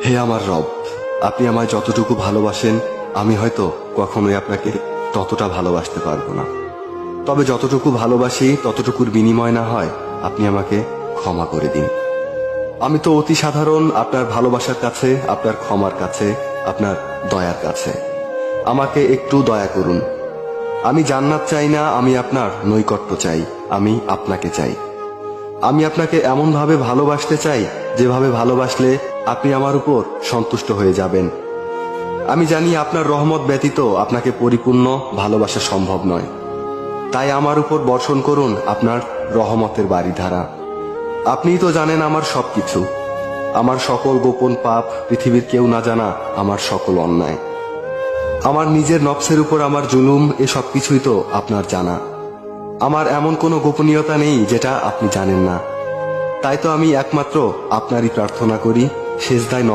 হে আমার রব, আপনি আমায় যতটুকু ভালোবাসেন আমি হয়তো কখনোই আপনাকে ততটা ভালোবাসতে পারবো না। তবে যতটুকু ভালোবাসি ততটুকুর বিনিময় না হয় আপনি আমাকে ক্ষমা করে দিন। আমি তো অতি সাধারণ আপনার ভালোবাসার কাছে, আপনার ক্ষমার কাছে, আপনার দয়ার কাছে। আমাকে একটু দয়া করুন। আমি জান্নাত চাই না, আমি আপনার নৈকট্য চাই, আমি আপনাকে চাই। আমি আপনাকে এমনভাবে ভালোবাসতে চাই যেভাবে ভালোবাসলে আপনি আমার উপর সন্তুষ্ট হয়ে যাবেন। আমি জানি আপনার রহমত ব্যতীত আপনাকে পরিপূর্ণ ভালোবাসা সম্ভব নয়। তাই আমার উপর বর্ষণ করুন আপনার রহমতের বারিধারা। আপনিই তো জানেন আমার সবকিছু, আমার সকল গোপন পাপ, পৃথিবীর কেউ না জানা আমার সকল অন্যায়, আমার নিজের নফসের উপর আমার জুলুম, এ সবকিছুই তো আপনার জানা। আমার এমন কোনো গোপনীয়তা নেই যেটা আপনি জানেন না। তাই তো আমি একমাত্র আপনারই প্রার্থনা করি, সেজদায়